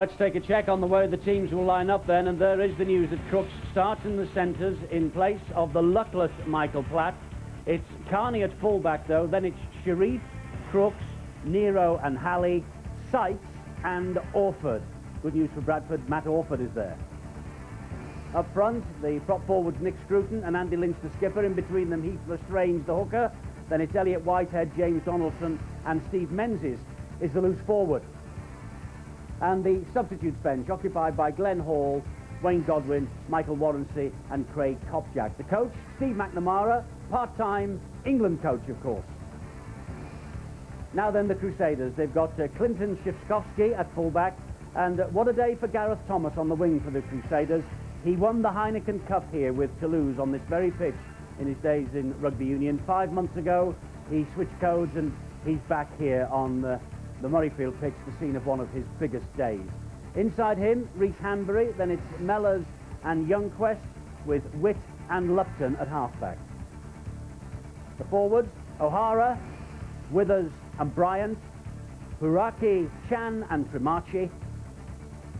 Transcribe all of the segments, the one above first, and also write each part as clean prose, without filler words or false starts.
Let's take a check on the way the teams will line up then, and there is the news that Crooks starts in the centres in place of the luckless Michael Platt. It's Carney at fullback though, then it's Sharif, Crooks, Nero and Halley, Sykes and Orford. Good news for Bradford, Matt Orford is there. Up front, the prop forwards Nick Scruton and Andy Lynch the skipper. In between them, Heath Lestrange the hooker. Then it's Elliot Whitehead, James Donaldson and Steve Menzies is the loose forward. And the substitutes bench occupied by Glenn Hall, Wayne Godwin, Michael Warrensey and Craig Kopjak. The coach, Steve McNamara, part-time England coach, of course. Now then, the Crusaders. They've got Clinton Shifskovsky at fullback, and what a day for Gareth Thomas on the wing for the Crusaders. He won the Heineken Cup here with Toulouse on this very pitch in his days in rugby union. 5 months ago, he switched codes and he's back here on the Murrayfield pitch, the scene of one of his biggest days. Inside him, Rhys Hanbury, then it's Mellors and Youngquest with Witt and Lupton at halfback. The forwards, O'Hara, Withers and Bryant, Buraki, Chan and Trimarchi.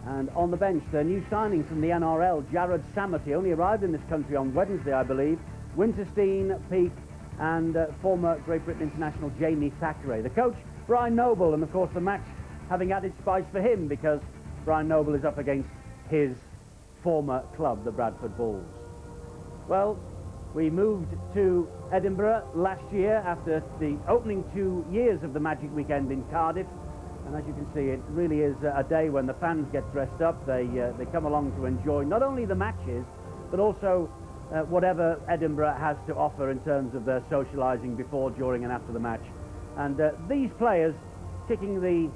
And on the bench, the new signing from the NRL, Jared Samity, only arrived in this country on Wednesday, I believe. Winterstein, Peake and former Great Britain international Jamie Thackeray. The coach, Brian Noble, and of course the match having added spice for him because Brian Noble is up against his former club, the Bradford Bulls. Well, we moved to Edinburgh last year after the opening 2 years of the Magic Weekend in Cardiff, and as you can see, it really is a day when the fans get dressed up. They come along to enjoy not only the matches, but also whatever Edinburgh has to offer in terms of their socialising before, during and after the match. And these players kicking the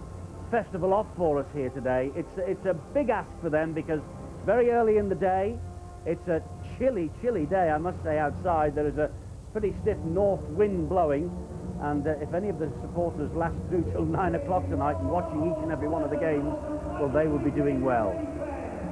festival off for us here today, it's a big ask for them because very early in the day, it's a chilly day, I must say, outside. There is a pretty stiff north wind blowing, and if any of the supporters last through till 9 o'clock tonight and watching each and every one of the games, well, they will be doing well.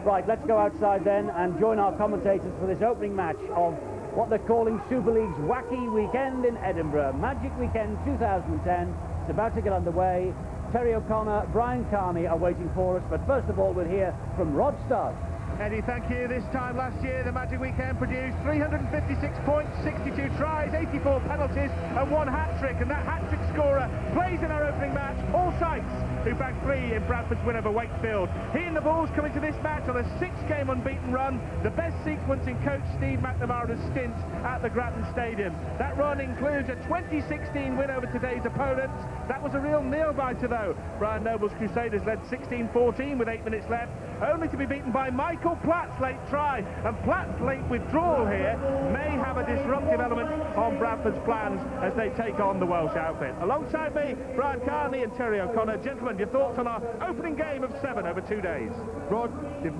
Right, let's go outside then and join our commentators for this opening match of what they're calling Super League's Wacky Weekend in Edinburgh. Magic Weekend 2010. It's about to get underway. Terry O'Connor, Brian Carney are waiting for us, but first of all we'll hear from Rod Studd. Eddie, thank you. This time last year, the Magic Weekend produced 356 points, 62 tries, 84 penalties and 1 hat-trick. And that hat-trick scorer plays in our opening match, Paul Sykes, who bagged 3 in Bradford's win over Wakefield. He and the Bulls coming to this match on a 6-game unbeaten run, the best sequence in coach Steve McNamara's stint at the Grattan Stadium. That run includes a 2016 win over today's opponents. That was a real nail-biter though. Brian Noble's Crusaders led 16-14 with 8 minutes left, only to be beaten by Michael Platt's late try, and Platt's late withdrawal here may have a disruptive element on Bradford's plans as they take on the Welsh outfit. Alongside me, Brian Carney and Terry O'Connor. Gentlemen, your thoughts on our opening game of 7 over 2 days? Rod, they've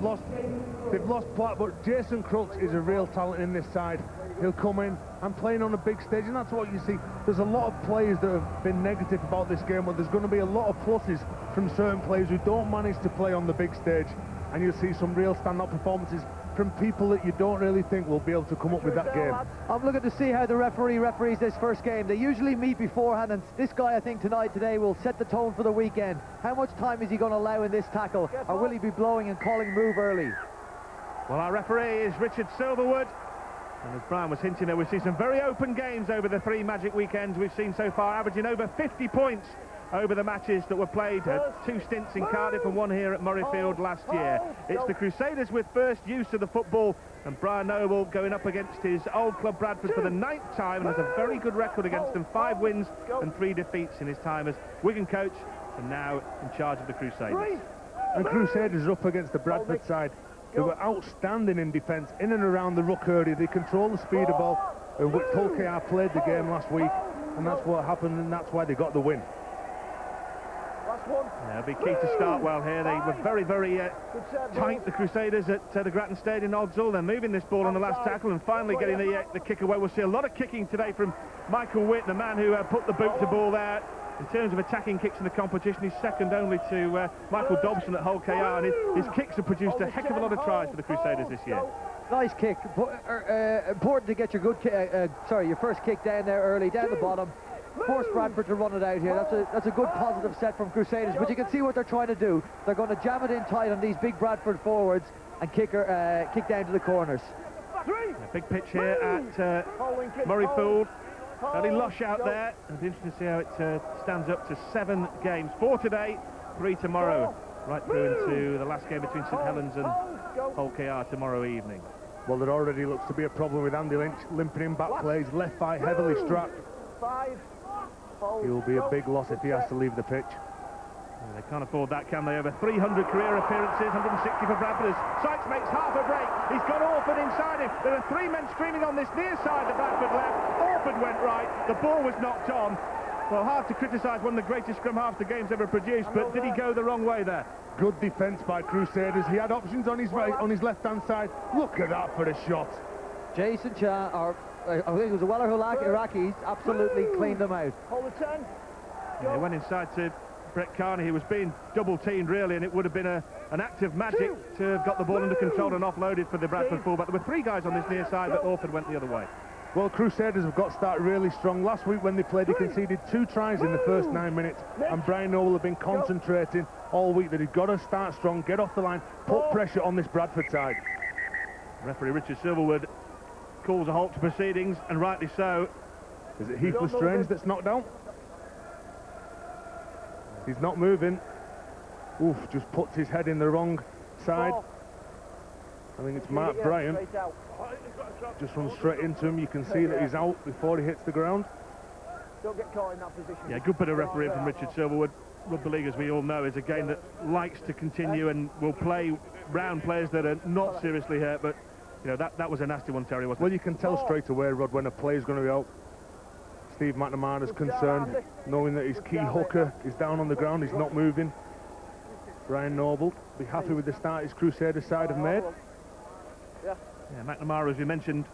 lost Platt, but Jason Crooks is a real talent in this side. He'll come in and playing on a big stage, and that's what you see. There's a lot of players that have been negative about this game, but there's going to be a lot of pluses from certain players who don't manage to play on the big stage, and you'll see some real stand-up performances from people that you don't really think will be able to come up with that game. I'm looking to see how the referees this first game. They usually meet beforehand, and this guy, I think, today will set the tone for the weekend. How much time is he going to allow in this tackle, or will he be blowing and calling move early? Well, our referee is Richard Silverwood, and as Brian was hinting there, we've seen some very open games over the 3 Magic Weekends we've seen so far, averaging over 50 points over the matches that were played at 2 stints in Cardiff and 1 here at Murrayfield last year. It's the Crusaders with first use of the football, and Brian Noble going up against his old club Bradford for the 9th time, and has a very good record against them, 5 wins and 3 defeats in his time as Wigan coach, and now in charge of the Crusaders. And Crusaders are up against the Bradford side, who were outstanding in defence, in and around the ruck area. They control the speed of ball, and Tulkar played the game last week, and that's what happened, and that's why they got the win. Yeah, it'll be key to start well here. They were very tight, the Crusaders, at the Grattan Stadium in Odsall. They're moving this ball on the last tackle and finally getting the kick away. We'll see a lot of kicking today from Michael Witt, the man who put the boot to ball there. In terms of attacking kicks in the competition, he's second only to Michael Dobson at Hull KR, and his kicks have produced a heck of a lot of tries for the Crusaders this year. Nice kick. Important to get your your first kick down there early, down the bottom. force Bradford to run it out here. That's a good positive set from Crusaders, but you can see what they're trying to do. They're going to jam it in tight on these big Bradford forwards and kick down to the corners. A big pitch here at Murrayfield. Fairly lush out there. It'll be interesting to see how it stands up to 7 games. 4 today, 3 tomorrow. Right through into the last game between St Helens and Hull KR tomorrow evening. Well, there already looks to be a problem with Andy Lynch limping in back plays, left thigh heavily strapped. He will be a big loss if he has to leave the pitch. Yeah, they can't afford that, can they? Over 300 career appearances, 160 for Bradford. Sykes makes half a break. He's got Orford inside him. There are 3 men streaming on this near side that Bradford left. Orford went right. The ball was knocked on. Well, hard to criticise one of the greatest scrum halves the game's ever produced, but did he go the wrong way there? Good defence by Crusaders. He had options on his right, on his left-hand side. Look at that for a shot. Jason Cha, or I think it was the Weller Iraqis, absolutely cleaned them out. Yeah, he went inside to Brett Carney, who was being double-teamed, really, and it would have been an act of magic to have got the ball under control and offloaded for the Bradford fullback. There were 3 guys on this near side, but Orford went the other way. Well, Crusaders have got started really strong. Last week when they played, they conceded 2 tries in the first 9 minutes, and Brian Noble have been concentrating all week that he's got to start strong, get off the line, put pressure on this Bradford side. Referee Richard Silverwood calls a halt to proceedings, and rightly so. Is it Heath Lestrange that's knocked out? He's not moving. Oof, just puts his head in the wrong side. I think it's Mark Bryan. Just runs straight into him. You can see that he's out before he hits the ground. Don't get caught in that position. Yeah, good bit of refereeing from Richard Silverwood. Rugby league, as we all know, is a game that likes to continue and will play round players that are not seriously hurt, but you know, that was a nasty one, Terry, wasn't it? Well, you can tell straight away, Rod, when a player's going to be out. Steve McNamara's concerned, knowing that his key hooker is down on the ground, he's not moving. Brian Noble be happy with the start his Crusaders side have made. Yeah, McNamara, as we mentioned,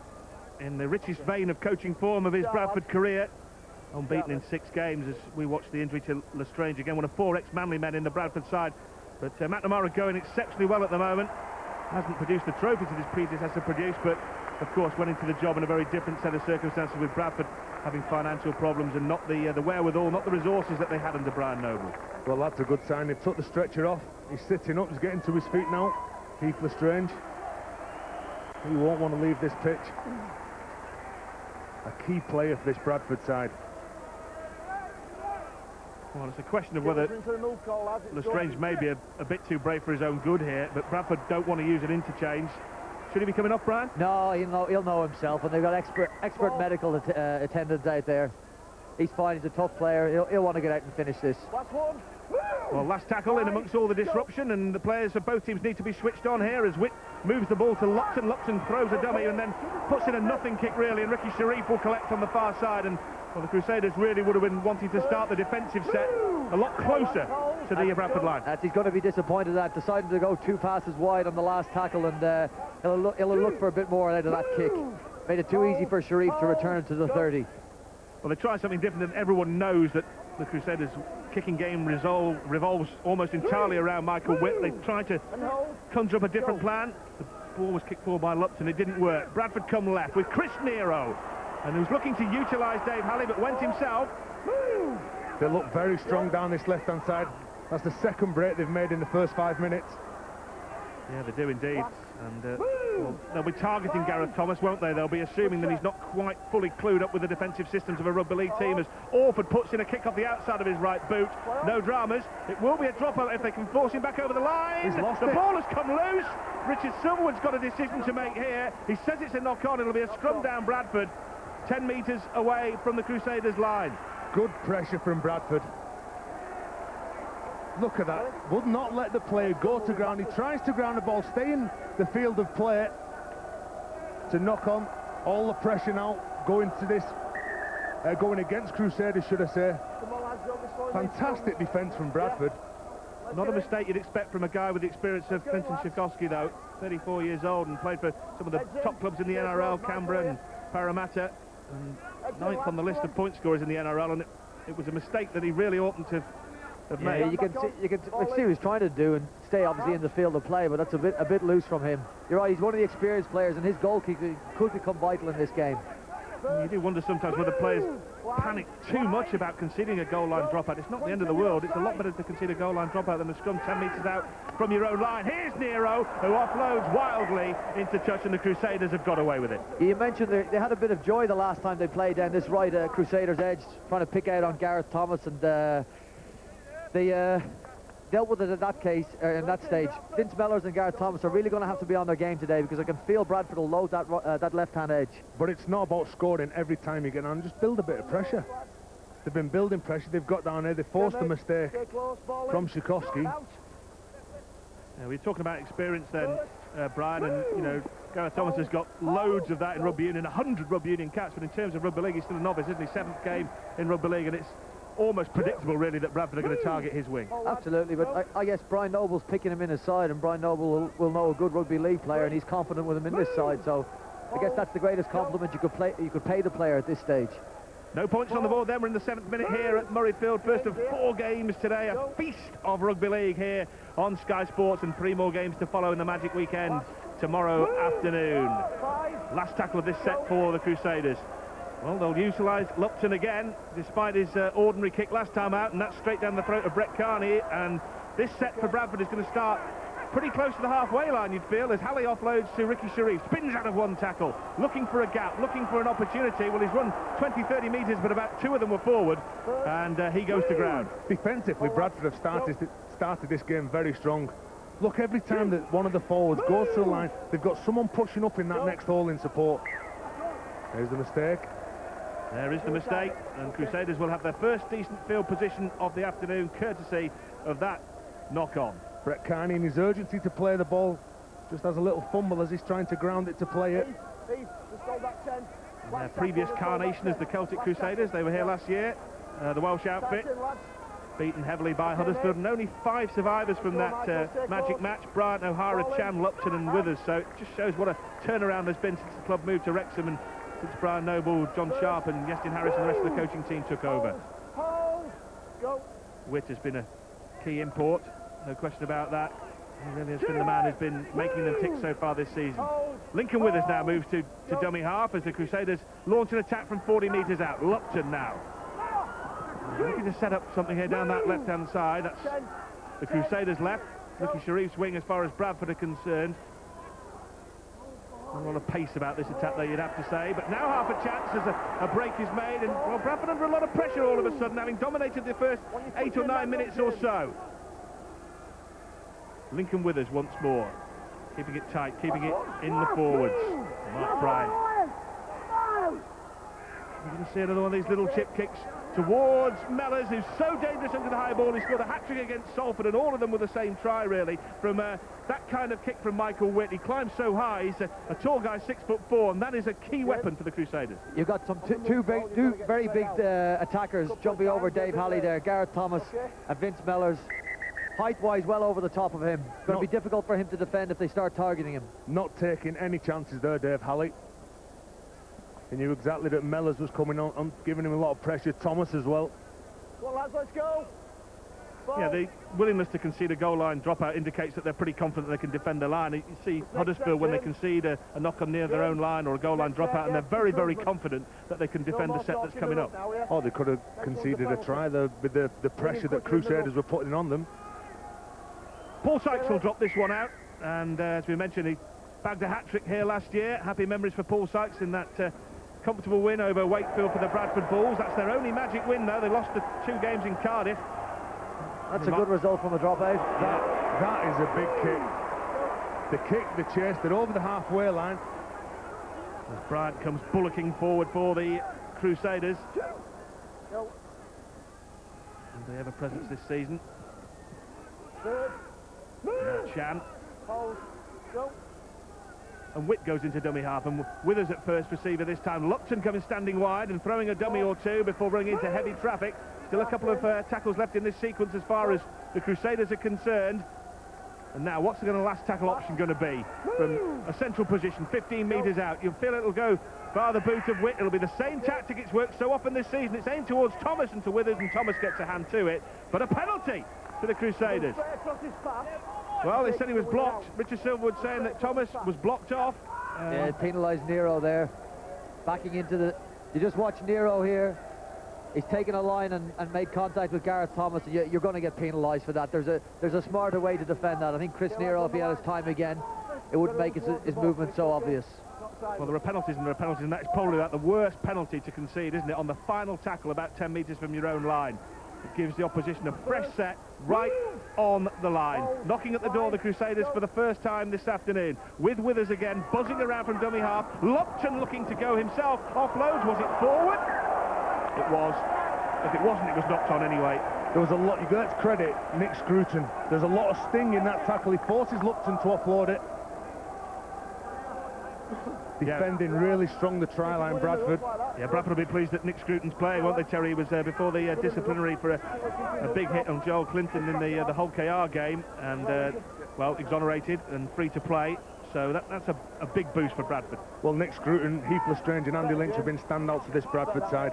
in the richest vein of coaching form of his Bradford career, unbeaten in 6 games, as we watch the injury to Lestrange again, one of 4 ex-Manly men in the Bradford side. But McNamara going exceptionally well at the moment. Hasn't produced the trophies that his predecessor produced, but of course went into the job in a very different set of circumstances, with Bradford having financial problems and not the wherewithal, not the resources that they had under Brian Noble. Well, that's a good sign. They've took the stretcher off. He's sitting up, he's getting to his feet now. Heath Lestrange. He won't want to leave this pitch. A key player for this Bradford side. Well, it's a question of whether Lestrange may be a bit too brave for his own good here, but Bradford don't want to use an interchange. Should he be coming off, Brian? No, he'll know himself, and they've got expert medical attendants out there. He's fine, he's a tough player. He'll want to get out and finish this. Well, last tackle in amongst all the disruption, and the players of both teams need to be switched on here as Witt moves the ball to Luxon. Luxon throws a dummy and then puts in a nothing kick, really, and Ricky Sharif will collect on the far side. And well, the Crusaders really would have been wanting to start the defensive set a lot closer to the Bradford line. He's going to be disappointed at deciding to go 2 passes wide on the last tackle, and he'll look for a bit more out of that kick. Made it too easy for Sharif to return it to the 30. Well, they try something different, and everyone knows that the Crusaders' kicking game revolves almost entirely around Michael Witt. They tried to conjure up a different plan. The ball was kicked forward by Lupton. It didn't work. Bradford come left with Chris Nero, and he was looking to utilise Dave Halley, but went himself. They look very strong down this left-hand side. That's the second break they've made in the first 5 minutes. Yeah, they do indeed. And well, they'll be targeting Gareth Thomas, won't they? They'll be assuming that he's not quite fully clued up with the defensive systems of a rugby league team, as Orford puts in a kick off the outside of his right boot. No dramas. It will be a dropout if they can force him back over the line. He's lost the it. ball has come loose. Richard Silverwood's got a decision to make here. He says it's a knock-on. It'll be a scrum down Bradford, 10 metres away from the Crusaders' line. Good pressure from Bradford. Look at that. Would not let the player go to ground. He tries to ground the ball, stay in the field of play to knock on all the pressure now going to this, going against Crusaders, should I say. Fantastic defence from Bradford. Not a mistake you'd expect from a guy with the experience of Clinton Tchaikovsky, though. 34 years old and played for some of the top clubs in the NRL, Canberra and Parramatta, and 9th on the list of point scorers in the NRL, and it was a mistake that he really oughtn't to have made. Yeah, you can see what he was trying to do and stay obviously in the field of play, but that's a bit loose from him. You're right, he's one of the experienced players, and his goal kick could become vital in this game. You do wonder sometimes whether players panic too much about conceding a goal line dropout. It's not the end of the world. It's a lot better to concede a goal line dropout than a scrum 10 metres out from your own line. Here's Nero, who offloads wildly into touch, and the Crusaders have got away with it. You mentioned they had a bit of joy the last time they played down this right Crusaders edge, trying to pick out on Gareth Thomas, and they dealt with it in that stage. Vince Mellors and Gareth Thomas are really going to have to be on their game today, because I can feel Bradford will load that left-hand edge. But it's not about scoring every time you get on, just build a bit of pressure. They've been building pressure, they've got down here, they forced a mistake from Tchaikovsky. Yeah, we're talking about experience then, Brian, and you know, Gareth Thomas has got loads of that in rugby union, 100 rugby union caps, but in terms of rugby league he's still a novice, isn't he? 7th game in rugby league, and it's almost predictable really that Bradford are going to target his wing. Absolutely, but I guess Brian Noble's picking him in his side, and Brian Noble will know a good rugby league player, and he's confident with him in this side, so I guess that's the greatest compliment you could pay the player at this stage. No points on the board then. We're in the 7th minute here at Murrayfield. First of 4 games today, a feast of rugby league here on Sky Sports, and 3 more games to follow in the Magic Weekend tomorrow afternoon. Last tackle of this set for the Crusaders. Well, they'll utilise Lupton again, despite his ordinary kick last time out, and that's straight down the throat of Brett Carney. And this set for Bradford is going to start pretty close to the halfway line, you'd feel, as Halley offloads to Ricky Sharif, spins out of one tackle, looking for a gap, looking for an opportunity. Well, he's run 20-30 metres, but about 2 of them were forward, and he goes to ground. Defensively, Bradford have started this game very strong. Look, every time that one of the forwards goes to the line, they've got someone pushing up in that next hole in support. There's the mistake. There is the mistake, and Crusaders will have their first decent field position of the afternoon, courtesy of that knock-on. Brett Carney, in his urgency to play the ball, just has a little fumble as he's trying to ground it to play it. Their previous carnation is the Celtic Crusaders. They were here last year, the Welsh outfit, beaten heavily by Huddersfield, and only 5 survivors from that magic match: Bryant, O'Hara, Chan, Lupton and Withers. So it just shows what a turnaround there's been since the club moved to Wrexham, and since Brian Noble, John Sharp and Yestin Harris and the rest of the coaching team took over. Witt has been a key import, no question about that. He really has been the man who's been making them tick so far this season. Lincoln Withers now moves to dummy half as the Crusaders launch an attack from 40 metres out. Lupton now looking to set up something here down that left-hand side. That's the Crusaders' left. Ricky Sharif's wing as far as Bradford are concerned. A lot of pace about this attack there, you'd have to say, but now half a chance as a break is made, and well, Bradford under a lot of pressure all of a sudden, having dominated the first 8 or 9 minutes or so. Lincoln Withers once more, keeping it tight, keeping it in the forwards. Mark Bryant. You can see another one of these little chip kicks towards Mellors, who's so dangerous under the high ball. He scored a hat-trick against Salford, and all of them were the same try, really, from that kind of kick from Michael Witt. He climbs so high, he's a tall guy, 6'4", and that is a key weapon for the Crusaders. You've got some two very big attackers jumping over Dave Halley there, Gareth Thomas and Vince Mellors. Height-wise, well over the top of him. It's going to be difficult for him to defend if they start targeting him. Not taking any chances there, Dave Halley. He knew exactly that Mellors was coming on, giving him a lot of pressure. Thomas as well. Well, lads, let's go. Yeah, the willingness to concede a goal line dropout indicates that they're pretty confident they can defend the line. You see Huddersfield, when they concede a knock-on near their own line or a goal line dropout, and they're very, very confident that they can defend the set that's coming up. Oh, they could have conceded a try there with the pressure that Crusaders were putting on them. Paul Sykes will drop this one out, and as we mentioned, he bagged a hat-trick here last year. Happy memories for Paul Sykes in that comfortable win over Wakefield for the Bradford Bulls. That's their only Magic win, though. They lost the 2 games in Cardiff. That's a good result from a dropout. That is a big kick. The kick, the chase, they're over the halfway line. As Bryant comes bullocking forward for the Crusaders. And they have a presence this season. Chan. And Witt goes into dummy half, and Withers at first receiver this time. Lupton coming standing wide and throwing a dummy or 2 before running into heavy traffic. Still a couple of tackles left in this sequence as far as the Crusaders are concerned. And now, what's the last tackle option going to be? From a central position, 15 metres out. You'll feel it'll go far the boot of Witt. It'll be the same tactic it's worked so often this season. It's aimed towards Thomas and to Withers, and Thomas gets a hand to it. But a penalty to the Crusaders. Well, they said he was blocked. Richard Silverwood saying that Thomas was blocked off. Yeah, penalised Nero there. Backing into You just watch Nero here. He's taken a line and made contact with Gareth Thomas. You're going to get penalised for that. There's a smarter way to defend that. I think Chris Nero, if he had his time again, it wouldn't make his movement so obvious. Well, there are penalties and there are penalties, and that's probably about the worst penalty to concede, isn't it? On the final tackle, about 10 metres from your own line. It gives the opposition a fresh set right on the line. Knocking at the door, the Crusaders for the first time this afternoon. With Withers again, buzzing around from dummy half. Lupton looking to go himself. Offloads, was it forward? It was. If it wasn't, it was knocked on anyway. There was a lot, let's credit Nick Scruton. There's a lot of sting in that tackle. He forces Lupton to offload it. Defending really strong, the try line, Bradford. Yeah, Bradford will be pleased that Nick Scruton's playing, won't they, Terry? He was before the disciplinary for a big hit on Joel Clinton in the Hull KR game, and, well, exonerated and free to play. So that's a big boost for Bradford. Well, Nick Scruton, Heath Lestrange and Andy Lynch have been standouts for this Bradford side.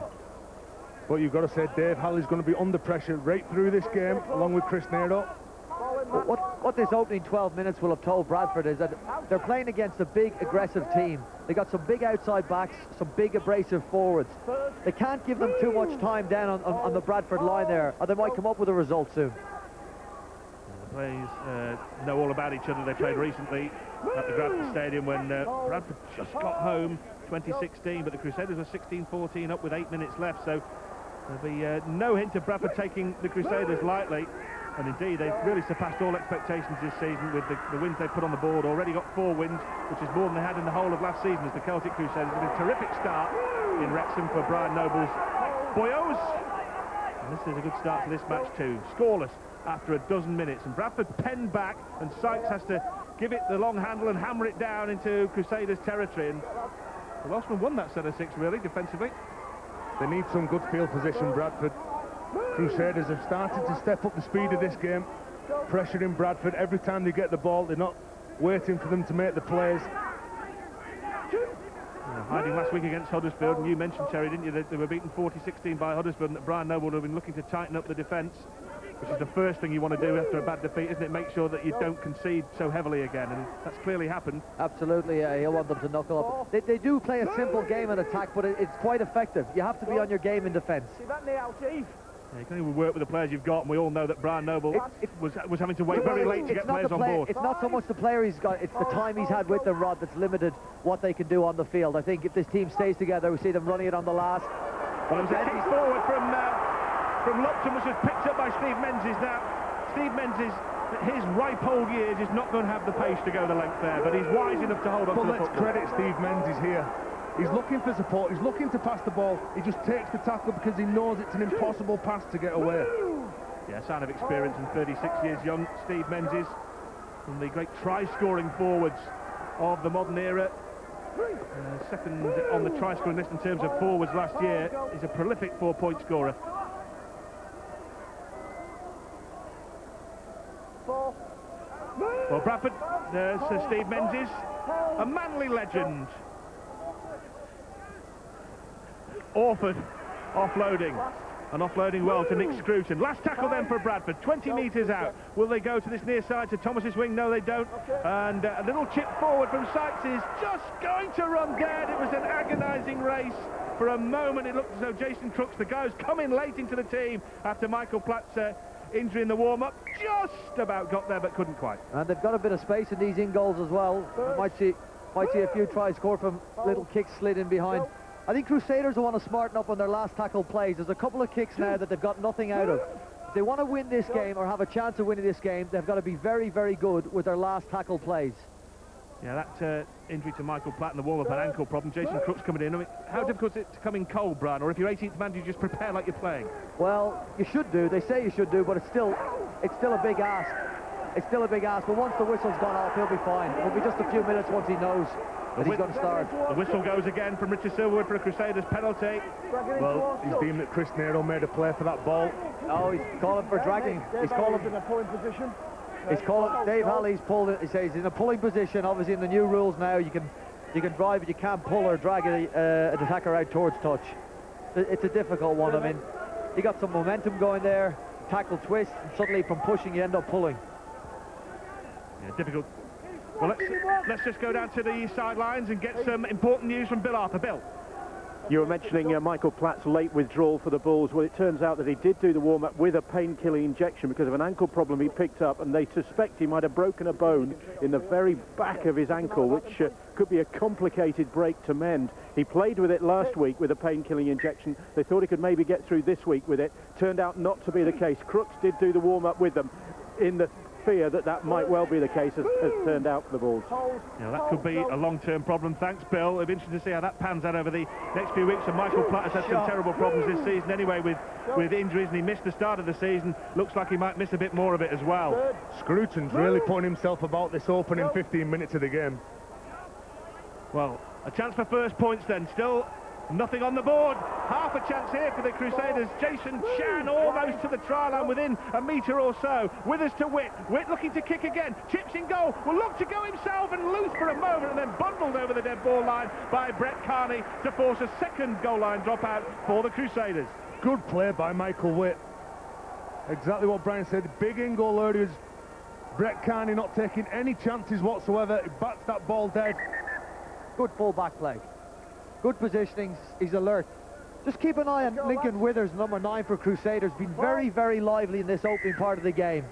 But you've got to say Dave Halley's going to be under pressure right through this game, along with Chris Nero. What this opening 12 minutes will have told Bradford is that they're playing against a big, aggressive team. They got some big outside backs, some big abrasive forwards. They can't give them too much time down on the Bradford line there, or they might come up with a result soon. The players know all about each other. They played recently at the Bradford Stadium when Bradford just got home, 2016, but the Crusaders were 16-14 up with 8 minutes left, so there'll be no hint of Bradford taking the Crusaders lightly. And indeed, they've really surpassed all expectations this season with the wins they've put on the board. Already got 4 wins, which is more than they had in the whole of last season as the Celtic Crusaders. It's been a terrific start in Wrexham for Brian Noble's boyos. And this is a good start to this match too. Scoreless after a dozen minutes. And Bradford penned back, and Sykes has to give it the long handle and hammer it down into Crusaders territory. And the Welshmen won that set of 6, really, defensively. They need some good field position, Bradford. Crusaders have started to step up the speed of this game, pressuring Bradford every time they get the ball. They're not waiting for them to make the plays. Hiding last week against Huddersfield, and you mentioned, Terry, didn't you, that they were beaten 40-16 by Huddersfield, and that Brian Noble would have been looking to tighten up the defence, which is the first thing you want to do after a bad defeat, isn't it? Make sure that you don't concede so heavily again, and that's clearly happened. Absolutely, he'll want them to knuckle up. They do play a simple game in attack, but it's quite effective. You have to be on your game in defence. See that knee out, Chief? Yeah, you can only work with the players you've got, and we all know that Brian Noble was having to wait very late to get players on board. It's not so much the player he's got, it's the time he's had with them, Rod, that's limited what they can do on the field. I think if this team stays together, we see them running it on the last. Well, it was a kick forward from Lupton, which was picked up by Steve Menzies. Now, Steve Menzies, his ripe old years, is not going to have the pace to go the length there, but he's wise enough to hold on to the football. Let's credit Steve Menzies here. He's looking for support, he's looking to pass the ball, he just takes the tackle because he knows it's an impossible pass to get away. Yeah, sign of experience and 36 years young, Steve Menzies, from the great try-scoring forwards of the modern era. Second on the try-scoring list in terms of forwards last year. He's a prolific 4-point scorer. Well, Bradford, there's Steve Menzies, a Manly legend. Orford offloading, and offloading well to Nick Scruton. Last tackle then for Bradford, 20 metres out. Will they go to this near side to Thomas's wing? No, they don't. And a little chip forward from Sykes is just going to run dead. It was an agonising race. For a moment it looked as though Jason Crooks, the guy who's come in late into the team after Michael Platt's injury in the warm-up, just about got there but couldn't quite. And they've got a bit of space in these in-goals as well. Might see a few tries scored from little kicks slid in behind. I think Crusaders will want to smarten up on their last tackle plays. There's a couple of kicks now that they've got nothing out of. If they want to win this game or have a chance of winning this game, they've got to be very, very good with their last tackle plays. Yeah, that injury to Michael Platt and the warm-up and ankle problem. Jason Crooks coming in. I mean, how difficult is it to come in cold, Brian? Or if you're 18th man, do you just prepare like you're playing? Well, you should do. They say you should do, but it's still a big ask. It's still a big ask, but once the whistle's gone off, he'll be fine. It'll be just a few minutes once he knows that he's going to start. The whistle goes again from Richard Silverwood for a Crusaders penalty. Well, he's deemed that Chris Nero made a play for that ball. Oh, he's calling for dragging. He's calling in a pulling position. He's calling. Dave Halley's pulled it. He says he's in a pulling position. Obviously, in the new rules now, you can drive, but you can't pull or drag an attacker out towards touch. It's a difficult one. I mean, you got some momentum going there, tackle twist, and suddenly from pushing you end up pulling. Yeah, difficult. Well, let's just go down to the sidelines and get some important news from Bill Arthur. Bill. You were mentioning Michael Platt's late withdrawal for the Bulls. Well, it turns out that he did do the warm-up with a painkilling injection because of an ankle problem he picked up, and they suspect he might have broken a bone in the very back of his ankle, which could be a complicated break to mend. He played with it last week with a painkilling injection. They thought he could maybe get through this week with it. Turned out not to be the case. Crooks did do the warm-up with them in the fear that that might well be the case, as turned out for the Bulls. Yeah, that could be a long-term problem. Thanks, Bill. It'll be interesting to see how that pans out over the next few weeks. And Michael Platt has had some terrible problems this season anyway with injuries, and he missed the start of the season. Looks like he might miss a bit more of it as well. Scruton's really putting himself about this opening 15 minutes of the game. Well, a chance for first points then. Still nothing on the board. Half a chance here for the Crusaders. Jason Chan almost to the try line, within a metre or so. Withers to Witt. Witt looking to kick again. Chips in goal. Will look to go himself and loose for a moment, and then bundled over the dead ball line by Brett Carney to force a second goal line dropout for the Crusaders. Good play by Michael Witt. Exactly what Brian said. Big in-goal areas. Brett Carney not taking any chances whatsoever. He bats that ball dead. Good full-back play. Good positionings. He's alert. Just keep an eye on Lincoln Withers, number 9 for Crusaders. Been very, very lively in this opening part of the game.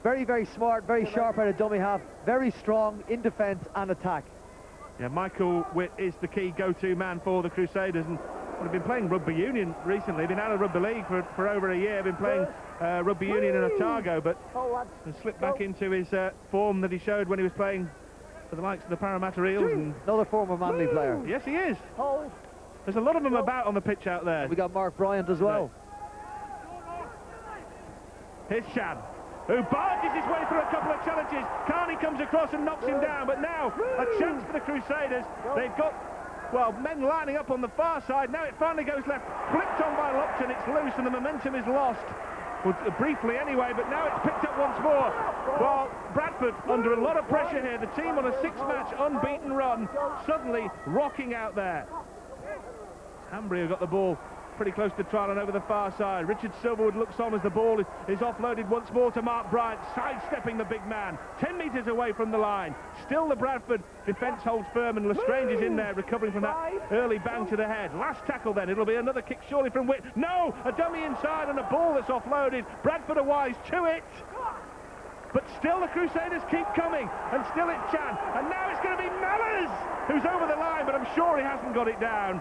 Very, very smart, very sharp out of dummy half. Very strong in defence and attack. Yeah, Michael Witt is the key go-to man for the Crusaders, and they've been playing rugby union recently. Been out of rugby league for over a year. Been playing rugby union in Otago, but has slipped back into his form that he showed when he was playing for the likes of the Parramatta Eels. And another former Manly player. Yes, he is. There's a lot of them about on the pitch out there. We got Mark Bryant as well. Here's Shan, who barges his way through a couple of challenges. Carney comes across and knocks him down, but now a chance for the Crusaders. They've got, well, men lining up on the far side. Now it finally goes left, flipped on by Lupton. It's loose and the momentum is lost. Well, briefly anyway, but now it's picked up once more. Well, Bradford under a lot of pressure here. The team on a 6-match unbeaten run, suddenly rocking out there. Hambry have got the ball pretty close to the try line over the far side. Richard Silverwood looks on as the ball is offloaded once more to Mark Bryant, sidestepping the big man, 10 metres away from the line. Still the Bradford defence holds firm, and Lestrange is in there recovering from that early bang to the head. Last tackle then, it'll be another kick surely from Witt. No, a dummy inside and a ball that's offloaded. Bradford are wise to it. But still the Crusaders keep coming, and still it's Chan, and now it's going to be Mellors who's over the line, but I'm sure he hasn't got it down.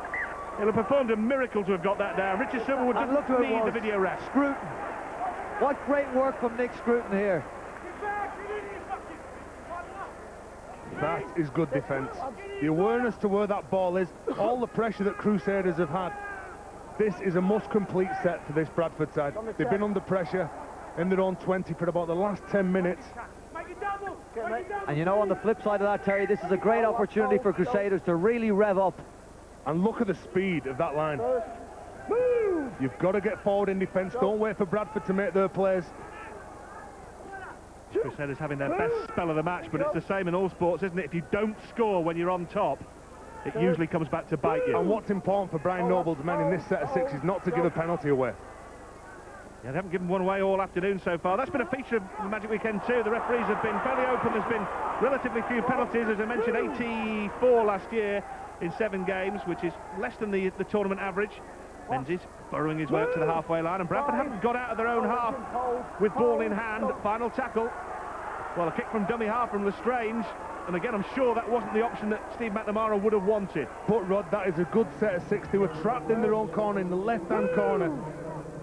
He'll have performed a miracle to have got that down. Richard Silverwood doesn't need the video ref. Scruton. What great work from Nick Scruton here. That is good defence. The awareness to where that ball is, all the pressure that Crusaders have had. This is a must-complete set for this Bradford side. They've been under pressure in their own 20 for about the last 10 minutes. And you know, on the flip side of that, Terry, this is a great opportunity for Crusaders to really rev up. And look at the speed of that line. You've got to get forward in defence. Don't wait for Bradford to make their plays. Crusaders having their best spell of the match, but it's the same in all sports, isn't it? If you don't score when you're on top, it usually comes back to bite you. And what's important for Brian Noble's men in this set of 6 is not to give a penalty away. Yeah, they haven't given one away all afternoon so far. That's been a feature of the Magic Weekend too. The referees have been fairly open. There's been relatively few penalties. As I mentioned, 84 last year in 7 games, which is less than the tournament average. Menzies burrowing his way up to the halfway line, and Bradford haven't got out of their own half with ball in hand. Final tackle. Well, a kick from dummy half from Lestrange, and again, I'm sure that wasn't the option that Steve McNamara would have wanted. But Rod, that is a good set of 6. They were trapped in their own corner, in the left-hand corner.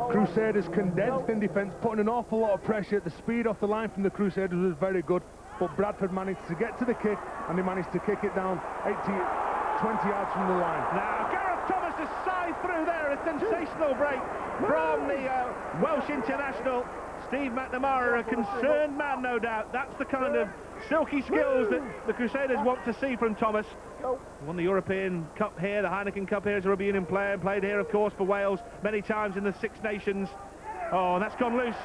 Crusaders condensed in defence, putting an awful lot of pressure. The speed off the line from the Crusaders was very good, but Bradford managed to get to the kick, and they managed to kick it down 20 yards from the line. Now, Gareth Thomas has scythed through there, a sensational break from the Welsh international. Steve McNamara, a concerned man, no doubt. That's the kind of silky skills that the Crusaders want to see from Thomas. Won the European Cup here, the Heineken Cup here as a rugby union player, played here, of course, for Wales many times in the Six Nations. Oh, and that's gone loose.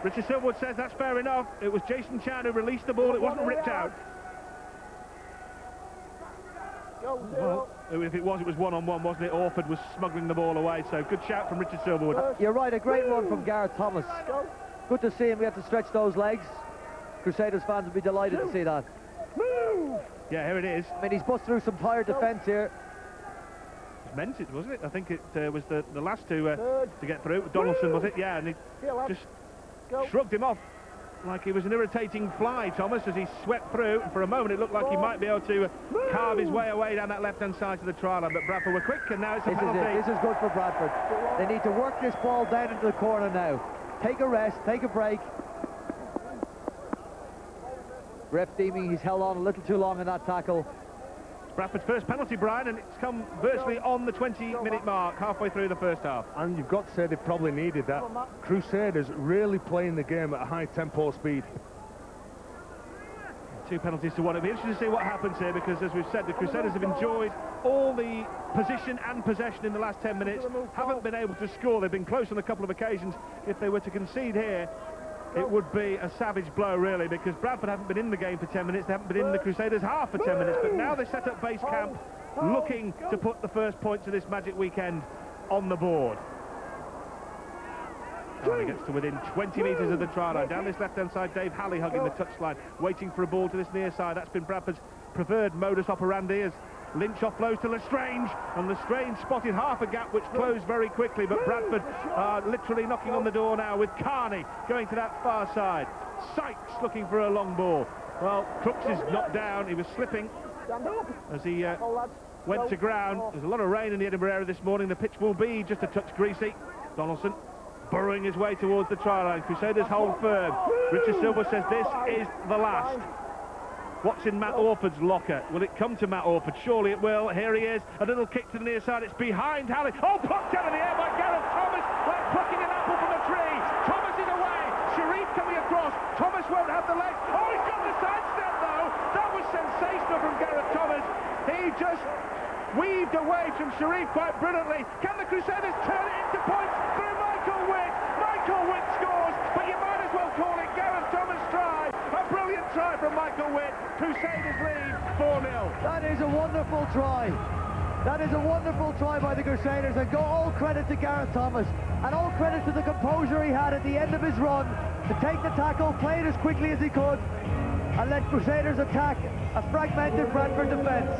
Richard Silverwood says that's fair enough. It was Jason Chan who released the ball. It wasn't ripped out. Well, if it was one-on-one, wasn't it? Orford was smuggling the ball away, so good shout from Richard Silverwood. You're right, a great run from Gareth Thomas. Good to see him. We have to stretch those legs. Crusaders fans would be delighted to see that. Yeah, here it is. I mean, he's bust through some tired defence here. meant it, wasn't it? I think it was the last two to get through. Donaldson, was it? Yeah, and he just shrugged him off like he was an irritating fly, Thomas, as he swept through. And for a moment, it looked like he might be able to carve his way away down that left-hand side to the try line. But Bradford were quick, and now it's a penalty. This is good for Bradford. They need to work this ball down into the corner now. Take a rest, take a break. Ref deeming he's held on a little too long in that tackle. Bradford's first penalty, Brian, and it's come virtually on the 20-minute mark, halfway through the first half. And you've got to say they probably needed that. Crusaders really playing the game at a high tempo speed. 2 penalties to 1. It'll be interesting to see what happens here, because as we've said, the Crusaders have enjoyed all the position and possession in the last 10 minutes, haven't been able to score. They've been close on a couple of occasions. If they were to concede here, it would be a savage blow, really, because Bradford haven't been in the game for 10 minutes. They haven't been in the Crusaders' half for 10 minutes, but now they set up base camp, looking to put the first points of this magic weekend on the board. Oh, he gets to within 20 metres of the try line. Down this left-hand side, Dave Halley hugging the touchline, waiting for a ball to this near side. That's been Bradford's preferred modus operandi, as Lynch offloads to Lestrange, and Lestrange spotted half a gap which closed very quickly, but Bradford are literally knocking on the door now, with Carney going to that far side. Sykes looking for a long ball. Well, Crooks is knocked down. He was slipping as he went to ground. There's a lot of rain in the Edinburgh area this morning. The pitch will be just a touch greasy. Donaldson burrowing his way towards the try line. Crusaders hold firm. Richard Silver says this is the last. What's in Matt Orford's locker? Will it come to Matt Orford? Surely it will. Here he is. A little kick to the near side. It's behind Halley. Oh, plucked out of the air by Gareth Thomas, like plucking an apple from a tree. Thomas is away. Sharif coming across. Thomas won't have the legs. Oh, he's got the sidestep, though. That was sensational from Gareth Thomas. He just weaved away from Sharif quite brilliantly. Can the Crusaders turn it into points through Michael Witt? Michael Witt scores, but you might as well call it Gareth Thomas' try. A brilliant try from Michael Witt. Crusaders lead 4-0. That is a wonderful try. That is a wonderful try by the Crusaders, and all credit to Gareth Thomas, and all credit to the composure he had at the end of his run to take the tackle, play it as quickly as he could, and let Crusaders attack a fragmented Bradford defence.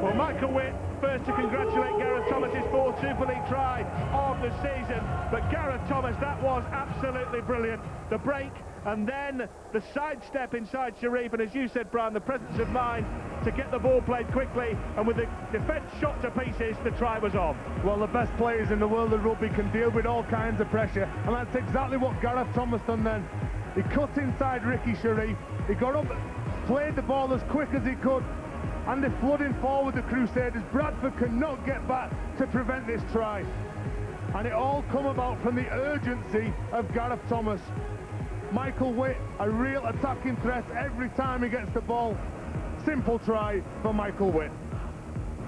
Well, Michael Witt first to congratulate Gareth Thomas, his 4th Super League try of the season. But Gareth Thomas, that was absolutely brilliant. The break and then the sidestep inside Sharif, and as you said, Brian, the presence of mind to get the ball played quickly, and with the defence shot to pieces, the try was on. Well, the best players in the world of rugby can deal with all kinds of pressure, and that's exactly what Gareth Thomas done then. He cut inside Ricky Sharif, he got up, played the ball as quick as he could, and they're flooding forward the Crusaders. Bradford cannot get back to prevent this try, and it all come about from the urgency of Gareth Thomas. Michael Witt, a real attacking threat every time he gets the ball. Simple try for Michael Witt.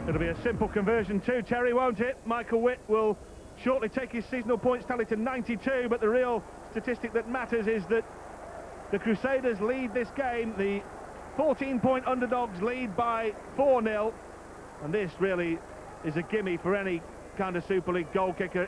It'll be a simple conversion too, Terry, won't it? Michael Witt will shortly take his seasonal points tally to 92, but the real statistic that matters is that the Crusaders lead this game. The 14-point underdogs lead by 4-0, and this really is a gimme for any kind of Super League goal kicker.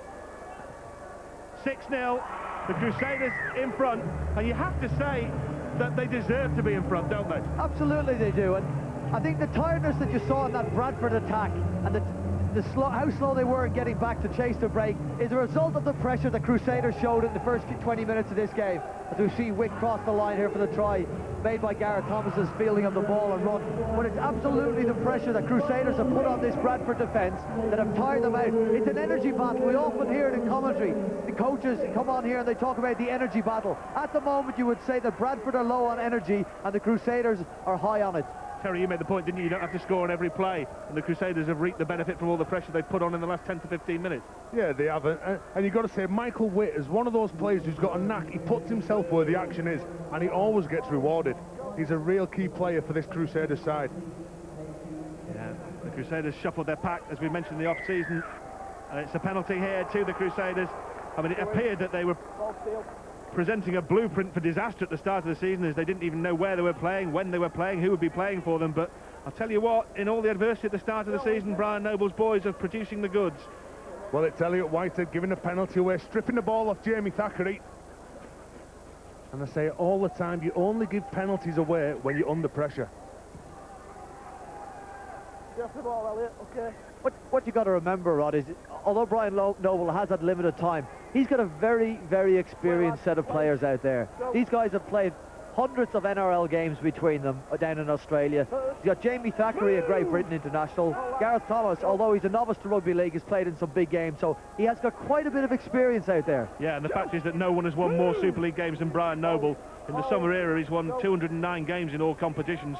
6-0, the Crusaders in front, and you have to say that they deserve to be in front, don't they? Absolutely they do, and I think the tiredness that you saw in that Bradford attack, and how slow they were in getting back to chase the break, is a result of the pressure the Crusaders showed in the first 20 minutes of this game. As we see Wick cross the line here for the try made by Gareth Thomas's fielding of the ball and run. But it's absolutely the pressure that Crusaders have put on this Bradford defence that have tired them out. It's an energy battle. We often hear it in commentary. The coaches come on here and they talk about the energy battle. At the moment, you would say that Bradford are low on energy and the Crusaders are high on it. Terry, you made the point, didn't you? You don't have to score on every play, and the Crusaders have reaped the benefit from all the pressure they've put on in the last 10 to 15 minutes. Yeah, they have, and you've got to say, Michael Witt is one of those players who's got a knack. He puts himself where the action is, and he always gets rewarded. He's a real key player for this Crusaders side. Yeah, the Crusaders shuffled their pack, as we mentioned in the off-season, and it's a penalty here to the Crusaders. I mean, it appeared that they were presenting a blueprint for disaster at the start of the season, as they didn't even know where they were playing, when they were playing, who would be playing for them. But I'll tell you what, in all the adversity at the start of the season, Brian Noble's boys are producing the goods. Well, it's Elliot Whitehead giving a penalty away, stripping the ball off Jamie Thackeray. And I say it all the time, you only give penalties away when you're under pressure. Just the ball, Elliot, okay. What you got to remember, Rod, is although Brian Noble has had limited time, he's got a very, very experienced set of players out there. These guys have played hundreds of NRL games between them down in Australia. You've got Jamie Thackeray, a Great Britain international. Gareth Thomas, although he's a novice to rugby league, has played in some big games, so he has got quite a bit of experience out there. Yeah, and the fact is that no one has won more Super League games than Brian Noble. In the summer era, he's won 209 games in all competitions.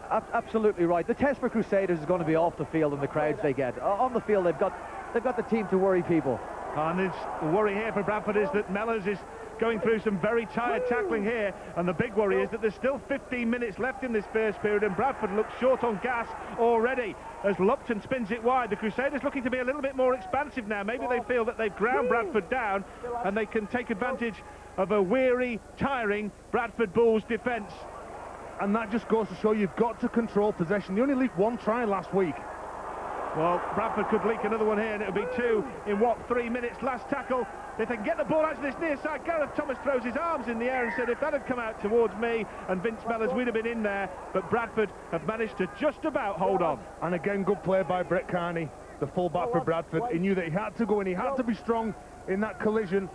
Absolutely right. The test for Crusaders is going to be off the field and the crowds they get. On the field, they've got the team to worry people. And the worry here for Bradford is that Mellors is going through some very tired tackling here, and the big worry is that there's still 15 minutes left in this first period, and Bradford looks short on gas already as Lupton spins it wide. The Crusaders looking to be a little bit more expansive now. Maybe they feel that they've ground Bradford down and they can take advantage of a weary, tiring Bradford Bulls defence. And that just goes to show you've got to control possession. They only leaked one try last week. Well, Bradford could leak another one here, and it'll be 2 in, 3 minutes? Last tackle. If they can get the ball out to this near side, Gareth Thomas throws his arms in the air and said, if that had come out towards me and Vince Mellors, we'd have been in there. But Bradford have managed to just about hold on. And again, good play by Brett Carney, the full-back for Bradford. He knew that he had to go and he had to be strong in that collision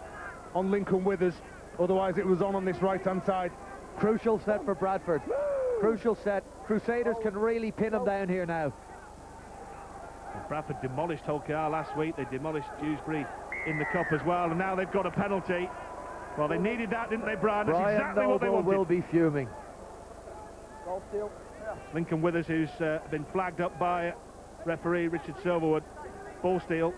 on Lincoln Withers. Otherwise, it was on this right-hand side. Crucial set for Bradford. Crucial set. Crusaders can really pin them down here now. Bradford demolished Hull KR last week. They demolished Dewsbury in the Cup as well, and now they've got a penalty. Well, they needed that, didn't they, Brian? That's exactly what they wanted. Will be fuming. Lincoln Withers, who's been flagged up by referee Richard Silverwood. Ball steal.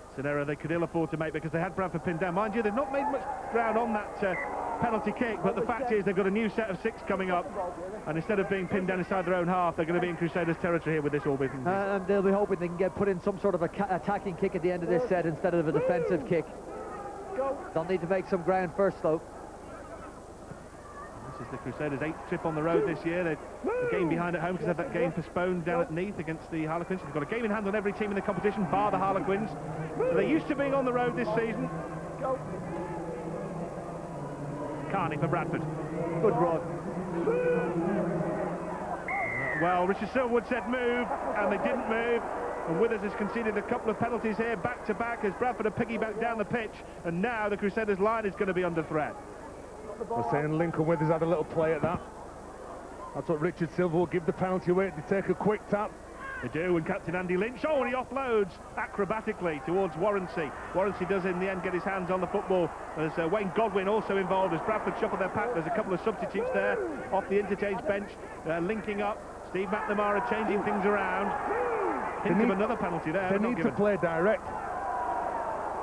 It's an error they could ill afford to make because they had Bradford pinned down. Mind you, they've not made much ground on that penalty kick, but the fact is they've got a new set of 6 coming up, and instead of being pinned down inside their own half, they're going to be in Crusaders territory here with this all being and they'll be hoping they can put in some sort of attacking kick at the end of this set instead of a defensive kick. They'll need to make some ground first, though. This is the Crusaders' 8th trip on the road this year. They're a game behind at home because they had that game postponed down at Neath against the Harlequins. They've got a game in hand on every team in the competition, bar the Harlequins. So they're used to being on the road this season. Carney for Bradford. Good run. Well, Richard Silverwood said move, and they didn't move. And Withers has conceded a couple of penalties here back-to-back as Bradford have piggybacked down the pitch. And now the Crusaders' line is going to be under threat. We're saying Lincoln Withers had a little play at that. That's what Richard Silverwood give the penalty away. They take a quick tap. They do, and Captain Andy Lynch, and he offloads acrobatically towards Warrancy. Warrancy does in the end get his hands on the football. There's Wayne Godwin also involved as Bradford shuffle their pack. There's a couple of substitutes there off the interchange bench, linking up. Steve McNamara changing things around. Hint of another penalty there. They need to play direct.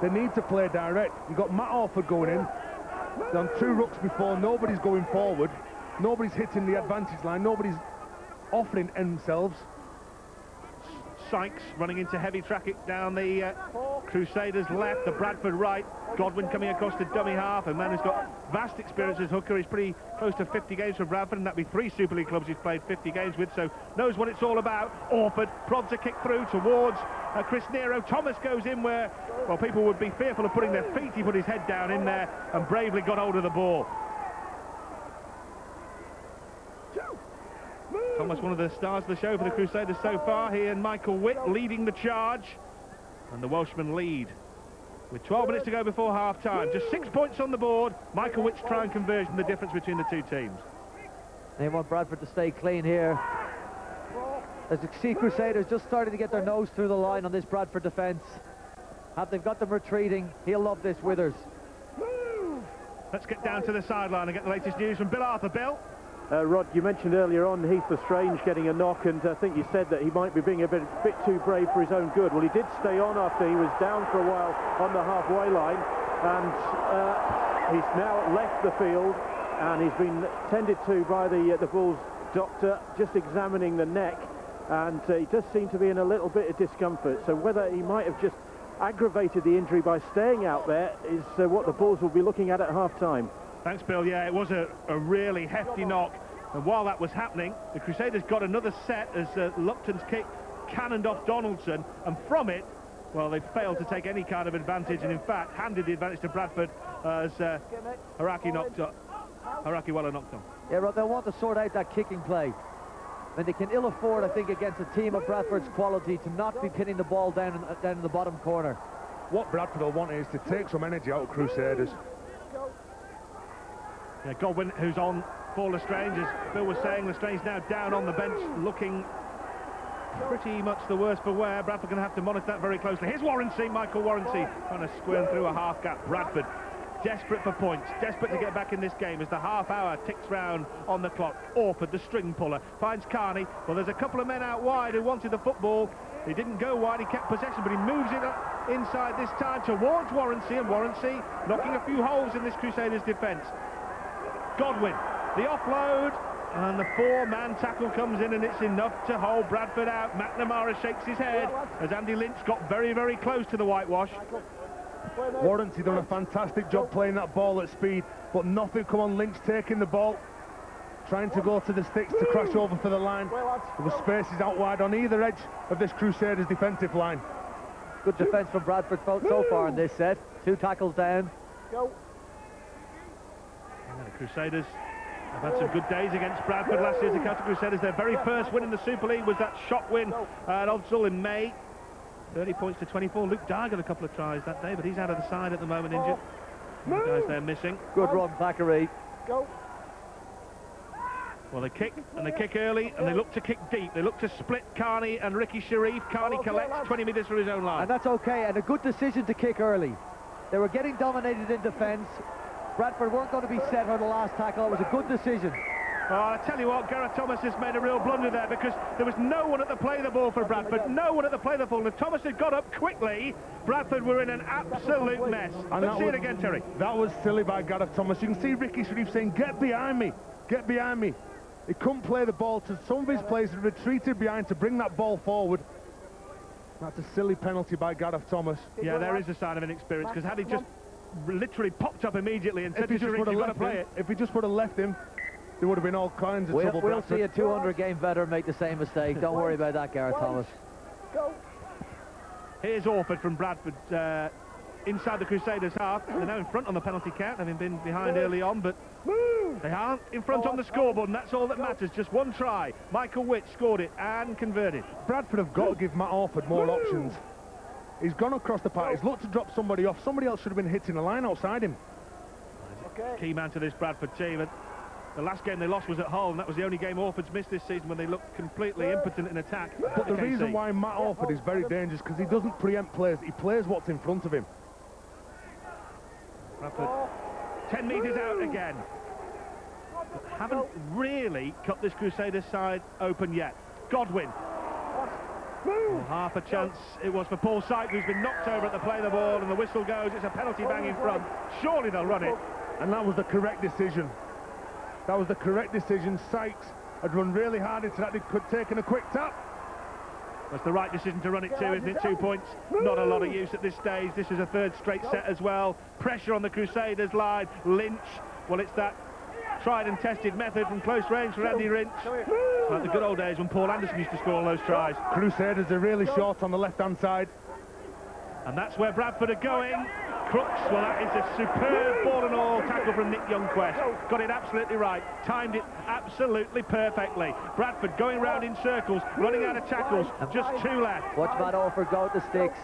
They need to play direct. You've got Matt Orford going in. Done 2 rucks before. Nobody's going forward. Nobody's hitting the advantage line. Nobody's offering themselves. Sykes running into heavy traffic down the Crusaders left, the Bradford right. Godwin coming across the dummy half, a man who's got vast experience as hooker. He's pretty close to 50 games for Bradford, and that'd be 3 Super League clubs he's played 50 games with, so knows what it's all about. Orford prods a kick through towards Chris Nero. Thomas goes in where, well, people would be fearful of putting their feet. He put his head down in there and bravely got hold of the ball. Thomas, one of the stars of the show for the Crusaders so far. He and Michael Witt leading the charge. And the Welshmen lead with 12 minutes to go before half-time. Just 6 points on the board. Michael Witt's try and conversion, the difference between the 2 teams. They want Bradford to stay clean here. As the see Crusaders just starting to get their nose through the line on this Bradford defence. They've got them retreating. He'll love this, Withers. Let's get down to the sideline and get the latest news from Bill Arthur. Bill? Rod, you mentioned earlier on Heath Lestrange getting a knock, and I think you said that he might be being a bit too brave for his own good. Well, he did stay on after he was down for a while on the halfway line, and he's now left the field, and he's been tended to by the Bulls doctor, just examining the neck, and he does seem to be in a little bit of discomfort. So whether he might have just aggravated the injury by staying out there is what the Bulls will be looking at half-time. Thanks, Bill. Yeah, it was a really hefty knock. And while that was happening, the Crusaders got another set as Lupton's kick cannoned off Donaldson. And from it, well, they failed to take any kind of advantage. And in fact, handed the advantage to Bradford as Haraki Weller knocked on. Yeah, Rod, they'll want to sort out that kicking play. I mean, they can ill afford, I think, against a team of Bradford's quality to not be pinning the ball down in the bottom corner. What Bradford will want is to take some energy out of Crusaders. Yeah, Godwin, who's on for Lestrange, as Bill was saying, Lestrange now down on the bench, looking pretty much the worse for wear. Bradford going to have to monitor that very closely. Here's Warrancy, Michael Warrancy, trying to squirm through a half gap. Bradford desperate for points, desperate to get back in this game as the half hour ticks round on the clock. Orford, the string puller, finds Carney. Well, there's a couple of men out wide who wanted the football. He didn't go wide, he kept possession, but he moves it up inside this time towards Warrancy, and Warrancy knocking a few holes in this Crusaders defence. Godwin, the offload, and the four-man tackle comes in, and it's enough to hold Bradford out. McNamara shakes his head as Andy Lynch got very, very close to the whitewash. Warranty done a fantastic job playing that ball at speed, but nothing come on. Lynch taking the ball, trying to go to the sticks to crash over for the line. The spaces out wide on either edge of this Crusaders defensive line. Good defence from Bradford so far in this set. 2 tackles down. The Crusaders have had some good days against Bradford last year. The County Crusaders, their very first win in the Super League was that shock win at Odsall in May. 30 points to 24. Luke Dye got a couple of tries that day, but he's out of the side at the moment, injured. The guys there missing. Good run, Thackeray. Well, they kick, and they kick early, and they look to kick deep. They look to split Carney and Ricky Sharif. Carney collects 20 metres from his own line. And that's okay, and a good decision to kick early. They were getting dominated in defence. Bradford weren't going to be set on the last tackle. It was a good decision. Oh, I tell you what, Gareth Thomas has made a real blunder there, because there was no one at the play the ball for Bradford, no one at the play the ball. If Thomas had got up quickly, Bradford were in an absolute mess. Let's see it again, Terry. That was silly by Gareth Thomas. You can see Ricky Sharif saying, get behind me, get behind me. He couldn't play the ball to some of his players who retreated behind to bring that ball forward. That's a silly penalty by Gareth Thomas. Yeah, there is a sign of inexperience, because had he just literally popped up immediately and said to Sharif, you've got to play it. If he just would have left him, there would have been all kinds of trouble. We'll see a 200-game veteran make the same mistake. Don't worry about that, Gareth Thomas. Here's Orford from Bradford inside the Crusaders' half. They're now in front on the penalty count, having been behind early on, but they aren't in front on the scoreboard, and that's all that matters. Just one try. Michael Witt scored it and converted. Bradford have got to give Matt Orford more options. He's gone across the park. He's looked to drop somebody off. Somebody else should have been hitting a line outside him. Key man to this Bradford team. And the last game they lost was at Hull, and that was the only game Orford's missed this season when they looked completely impotent in attack. But the reason why Matt Orford is very dangerous, because he doesn't preempt players. He plays what's in front of him. Bradford 10 metres out again. But haven't really cut this Crusaders side open yet. Godwin. Well, half a chance it was for Paul Sykes, who's been knocked over at the play of the ball, and the whistle goes. It's a penalty bang in front. Surely they'll run it. And that was the correct decision. That was the correct decision. Sykes had run really hard into that. He could have taken a quick tap. That's the right decision to run it too, isn't it? 2 points, not a lot of use at this stage. This is a third straight set as well. Pressure on the Crusaders line. Lynch, well, it's that tried and tested method from close range for Andy Lynch. Like the good old days when Paul Anderson used to score all those tries. Crusaders are really short on the left-hand side. And that's where Bradford are going. Crooks, well, that is a superb ball and all tackle from Nick Youngquest. Got it absolutely right, timed it absolutely perfectly. Bradford going round in circles, running out of tackles, just 2 left. Watch Matt Orford go at the sticks.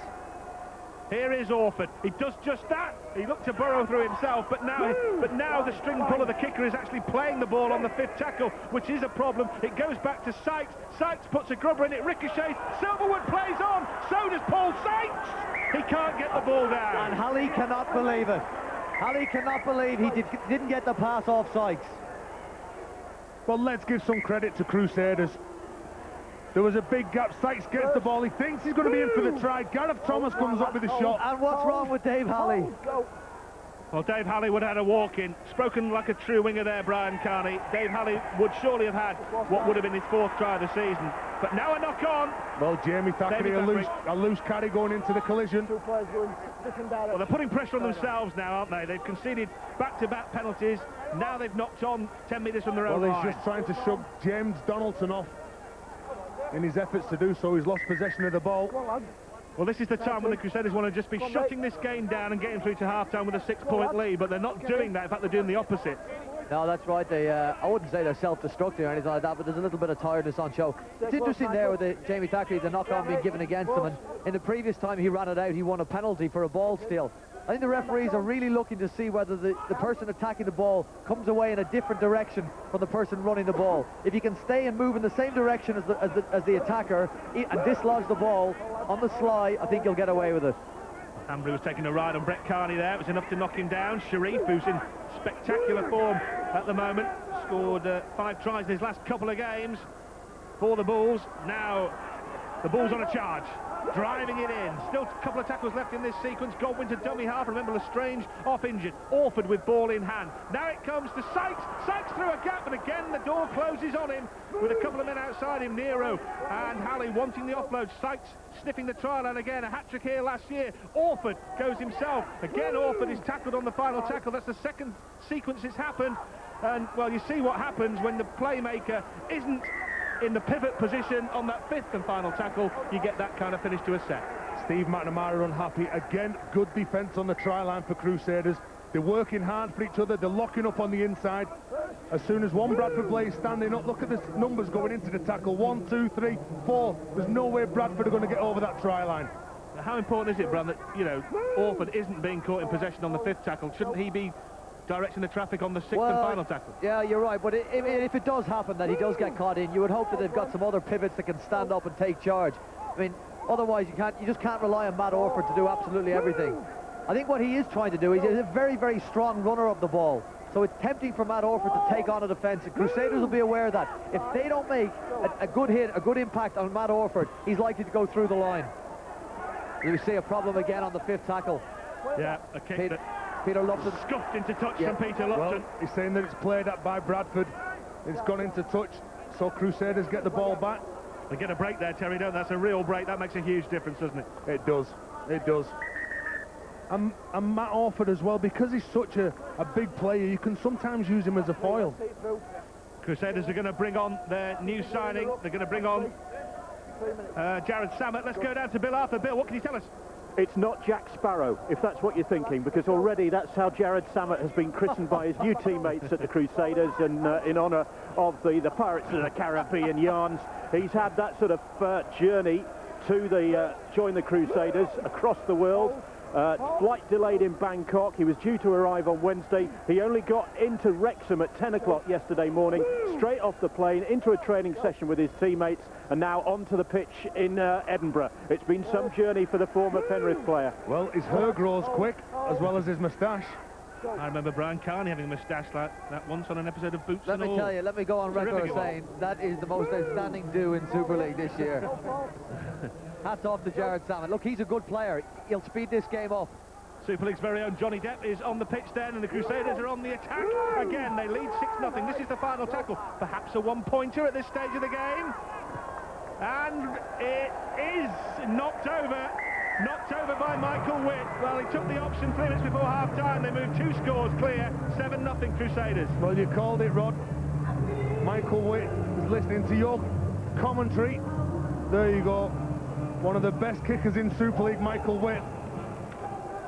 Here is Orford. He does just that. He looked to burrow through himself, but now the string puller, the kicker, is actually playing the ball on the 5th tackle, which is a problem. It goes back to Sykes. Sykes puts a grubber in it, ricochets. Silverwood plays on. So does Paul Sykes. He can't get the ball down. And Halley cannot believe it. Halley cannot believe he didn't get the pass off Sykes. Well, let's give some credit to Crusaders. There was a big gap. Sykes gets the ball. He thinks he's going to be in for the try. Gareth Thomas comes up with a shot. And what's wrong with Dave Halley? Well, Dave Halley would have had a walk-in. Spoken like a true winger there, Brian Carney. Dave Halley would surely have had what would have been his 4th try of the season. But now a knock-on. Well, Jamie Thackeray, a loose carry going into the collision. Well, they're putting pressure on themselves now, aren't they? They've conceded back-to-back penalties. Now they've knocked on 10 metres from their own line. Well, he's just trying to shove James Donaldson off in his efforts to do so. He's lost possession of the ball. Well, this is the time when the Crusaders want to just be shutting this game down and getting through to half-time with a 6-point lead, but they're not doing that. In fact, they're doing the opposite. No, that's right. They, I wouldn't say they're self-destructing or anything like that, but there's a little bit of tiredness on show. It's interesting there with Jamie Thackeray, the knock-on being given against him, and in the previous time he ran it out, he won a penalty for a ball steal. I think the referees are really looking to see whether the person attacking the ball comes away in a different direction from the person running the ball. If you can stay and move in the same direction as the attacker and dislodge the ball on the sly, I think you'll get away with it. Ambry was taking a ride on Brett Carney there. It was enough to knock him down. Sharif, who's in spectacular form at the moment, scored 5 tries in his last couple of games for the Bulls. Now the Bulls on a charge, driving it in. Still a couple of tackles left in this sequence. Godwin to dummy half. Remember Lestrange off injured. Orford with ball in hand. Now it comes to Sykes. Sykes through a gap, and again the door closes on him with a couple of men outside him. Nero and Halley wanting the offload. Sykes sniffing the trial, and again a hat-trick here last year. Orford goes himself. Again Orford is tackled on the final tackle. That's the second sequence it's happened. And, well, you see what happens when the playmaker isn't in the pivot position on that 5th and final tackle. You get that kind of finish to a set. Steve McNamara unhappy. Again, good defence on the try line for Crusaders. They're working hard for each other. They're locking up on the inside. As soon as one Bradford player is standing up, look at the numbers going into the tackle. 1, 2, 3, 4. There's no way Bradford are going to get over that try line. Now, how important is it, Bram, that, you know, Orford isn't being caught in possession on the 5th tackle? Shouldn't he be directing the traffic on the 6th and final tackle? Yeah, you're right, but if it does happen that he does get caught in, you would hope that they've got some other pivots that can stand up and take charge. I mean, otherwise you just can't rely on Matt Orford to do absolutely everything. I think what he is trying to do is he's a very, very strong runner of the ball. So it's tempting for Matt Orford to take on a defence, and Crusaders will be aware of that. If they don't make a good hit, a good impact on Matt Orford, he's likely to go through the line. You see a problem again on the 5th tackle. Yeah, a kick Peter Lupton scuffed into touch from Peter Lupton. Well, he's saying that it's played up by Bradford. It's gone into touch, so Crusaders get the ball back. They get a break there, Terry, don't they? That's a real break. That makes a huge difference, doesn't it? It does. It does. And Matt Orford as well, because he's such a big player, you can sometimes use him as a foil. Crusaders are going to bring on their new signing. They're going to bring on Jared Samet. Let's go down to Bill Arthur. Bill, what can you tell us? It's not Jack Sparrow, if that's what you're thinking, because already that's how Jared Samet has been christened by his new teammates at the Crusaders, and in honour of the Pirates of the Caribbean yarns. He's had that sort of journey to join the Crusaders across the world. Flight delayed in Bangkok. He was due to arrive on Wednesday. He only got into Wrexham at 10 o'clock yesterday morning, straight off the plane into a training session with his teammates, and now onto the pitch in Edinburgh. It's been some journey for the former Penrith player. Well, his hair grows quick, as well as his moustache. I remember Brian Carney having a moustache like that once on an episode of Boots and All. Let me tell you, let me go on record saying that is the most outstanding do in Super League this year. Hats off to Jared Samet. Look, he's a good player. He'll speed this game up. Super League's very own Johnny Depp is on the pitch then, and the Crusaders are on the attack. Again, they lead 6-0. This is the final tackle. Perhaps a one-pointer at this stage of the game. And it is knocked over by Michael Witt. Well, he took the option 3 minutes before half-time. They moved 2 scores clear, 7-0 Crusaders. Well, you called it, Rod. Michael Witt is listening to your commentary. There you go. One of the best kickers in Super League, Michael Witt.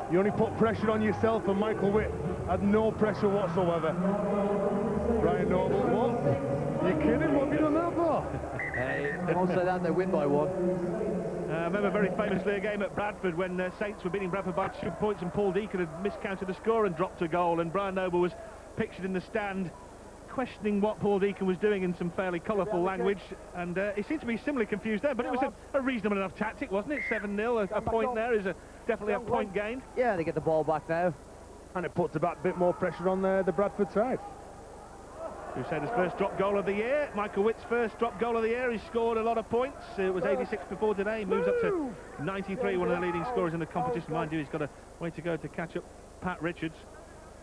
You only put pressure on yourself, and Michael Witt had no pressure whatsoever. Brian Noble, what? Are you kidding? What have you done that for? Hey, they won't say that, they win by 1. I remember very famously a game at Bradford when Saints were beating Bradford by 2 points, and Paul Deacon had miscounted a score and dropped a goal, and Brian Noble was pictured in the stand questioning what Paul Deacon was doing in some fairly colourful language, and he seemed to be similarly confused there, but it was a reasonable enough tactic, wasn't it? 7-0, a point there is definitely a point gained. Yeah, they get the ball back now. And it puts a bit more pressure on the Bradford side. Crusaders' first drop goal of the year. Michael Witt's first drop goal of the year. He scored a lot of points. It was 86 before today. He moves up to 93, one of the leading scorers in the competition. Mind you, he's got a way to go to catch up Pat Richards.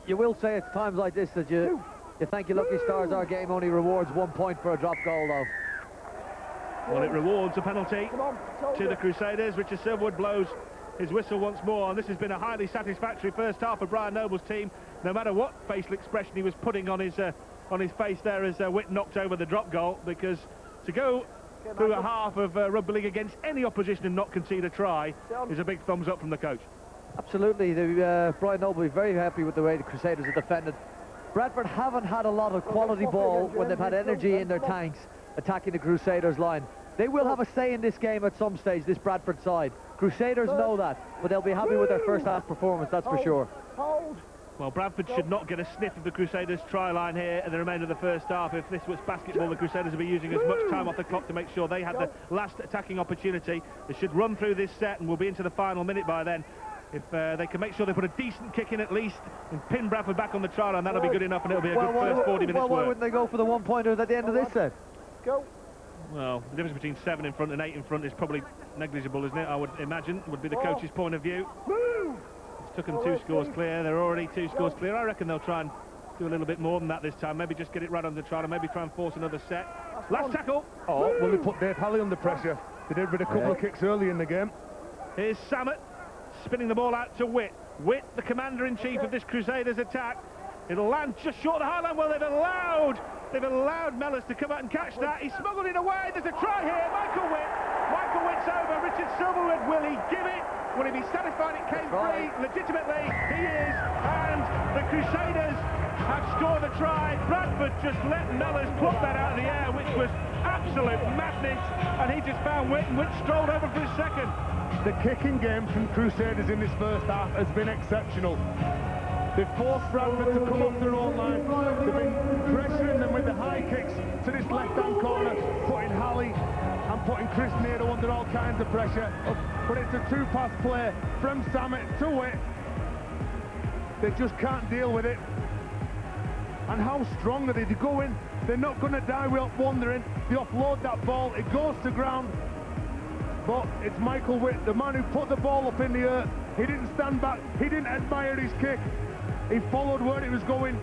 You will say at times like this that you thank your lucky stars our game only rewards 1 point for a drop goal, though. Well, it rewards a penalty to the Crusaders. Richard Silverwood blows his whistle once more, and this has been a highly satisfactory first half for Brian Noble's team, no matter what facial expression he was putting on his face there as Witt knocked over the drop goal, because to go through a half of rugby league against any opposition and not concede a try is a big thumbs up from the coach. Absolutely. Brian Noble will be very happy with the way the Crusaders are defended. Bradford haven't had a lot of quality ball when they've had energy in their tanks attacking the Crusaders line. They will have a say in this game at some stage, this Bradford side. Crusaders know that, but they'll be happy with their first half performance, that's for sure. Hold. Well, Bradford should not get a sniff of the Crusaders' try line here in the remainder of the first half. If this was basketball, the Crusaders would be using as much time off the clock to make sure they had the last attacking opportunity. They should run through this set and we'll be into the final minute by then. If they can make sure they put a decent kick in at least and pin Bradford back on the try line, that'll be good enough and it'll be a good first 40 minutes why work. wouldn't they go for the one-pointers at the end of this set? Go. Well, the difference between 7 in front and 8 in front is probably negligible, isn't it? I would imagine, would be the coach's point of view. It's took them 2 scores clear. They're already 2 scores clear. I reckon they'll try and do a little bit more than that this time. Maybe just get it right on the try and maybe try and force another set. Last tackle. Oh, well, they put Dave Halley under pressure. They did with a couple of kicks early in the game. Here's Samet spinning the ball out to Witt. Witt, the commander-in-chief of this Crusaders attack. It'll land just short of the high line. Well, they've allowed Mellors to come out and catch that. He smuggled it away. There's a try here. Michael Witt's over. Richard Silverwood, will he give it? Will he be satisfied it came free? Legitimately, he is. And the Crusaders have scored a try. Bradford just let Mellors pluck that out of the air, which was absolute madness. And he just found Witt, and Witt strolled over for his second. The kicking game from Crusaders in this first half has been exceptional. They've forced Bradford to come off their own line. They've been pressuring them with the high kicks to this left-hand corner, putting Halley and putting Chris Nader under all kinds of pressure. But it's a 2-pass play from Samet to Witt. They just can't deal with it. And how strong are they? They go in, they're not going to die without wondering. They offload that ball, it goes to ground. But it's Michael Witt, the man who put the ball up in the air. He didn't stand back, he didn't admire his kick. He followed where it was going.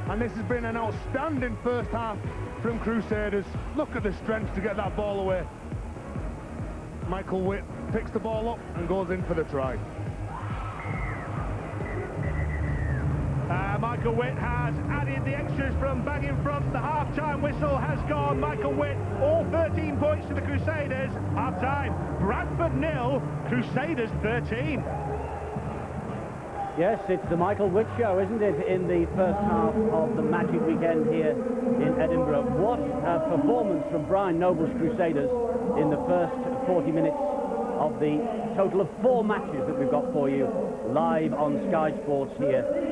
And this has been an outstanding first half from Crusaders. Look at the strength to get that ball away. Michael Witt picks the ball up and goes in for the try. Michael Witt has added the extras from back in front. The half-time whistle has gone. Michael Witt, all 13 points to the Crusaders. Half-time, Bradford 0, Crusaders 13. Yes, it's the Michael Witt show, isn't it, in the first half of the Magic Weekend here in Edinburgh. What a performance from Brian Noble's Crusaders in the first 40 minutes of the total of 4 matches that we've got for you live on Sky Sports here